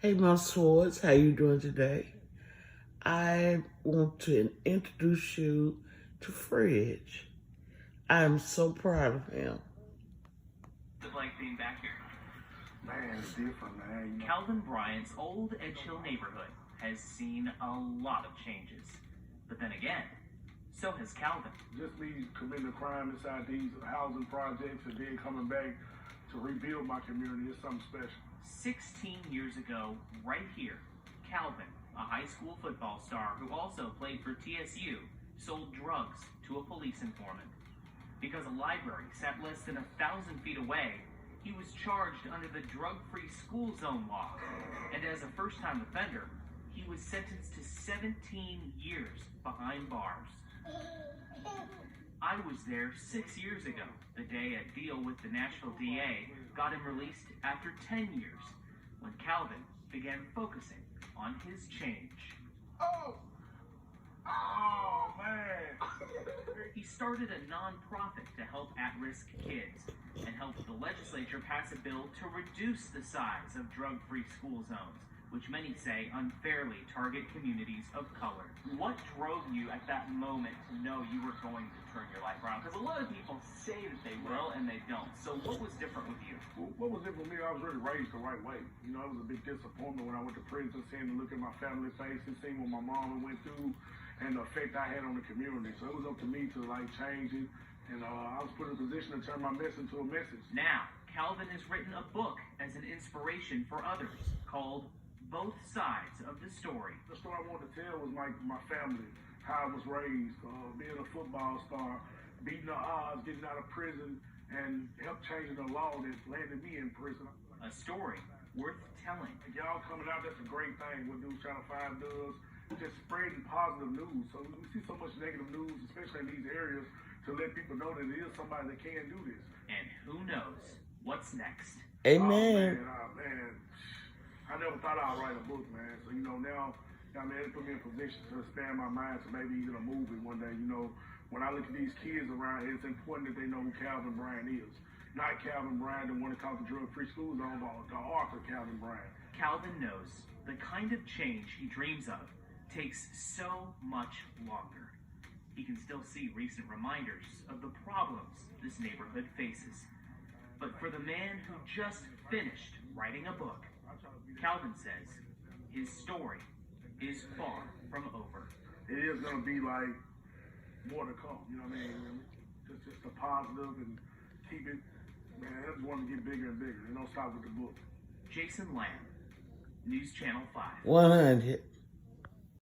Hey, my swords, how you doing today? I want to introduce you to Fridge. I am so proud of him. It's like being back here. Man, it's different, man. You know? Calvin Bryant's old Edge Hill neighborhood has seen a lot of changes. But then again, so has Calvin. Just me committing a crime inside these housing projects and then coming back to rebuild my community is something special. 16 years ago, right here, Calvin, a high school football star who also played for TSU, sold drugs to a police informant. Because a library sat less than 1,000 feet away, he was charged under the drug-free school zone law. And as a first-time offender, he was sentenced to 17 years behind bars. I was there 6 years ago, the day a deal with the Nashville DA got him released after 10 years, when Calvin began focusing on his change. Oh, man. He started a non-profit to help at-risk kids and helped the legislature pass a bill to reduce the size of drug-free school zones, which many say unfairly target communities of color. What drove you at that moment to know you were going to turn your life around? Because a lot of people say that they will and they don't. So what was different with you? What was different with me, I was really raised the right way. You know, it was a big disappointment when I went to prison, seeing the look at my family faces, seeing what my mom went through, and the effect I had on the community. So it was up to me to like change it. And I was put in a position to turn my mess into a message. Now, Calvin has written a book as an inspiration for others called Both Sides of the Story. The story I wanted to tell was my family, how I was raised, being a football star, beating the odds, getting out of prison, and help changing the law that landed me in prison. A story worth telling. Y'all coming out, that's a great thing. What Dudes Channel 5 does, just spreading positive news. So we see so much negative news, especially in these areas, to let people know that there is somebody that can do this. And who knows what's next? Amen. Oh, man. I never thought I'd write a book, man. So, you know, now, I mean, it put me in a position to expand my mind to maybe even a movie one day. You know, when I look at these kids around here, it's important that they know who Calvin Bryant is. Not Calvin Bryant, the one that caused the drug-free school zone, but the author Calvin Bryant. Calvin knows the kind of change he dreams of takes so much longer. He can still see recent reminders of the problems this neighborhood faces. But for the man who just finished writing a book, Calvin says his story is far from over. It is going to be like more to come, you know what I mean? Just a positive and keep it, man, I just want to get bigger and bigger. It don't stop with the book. Jason Lamb, News Channel 5. 100.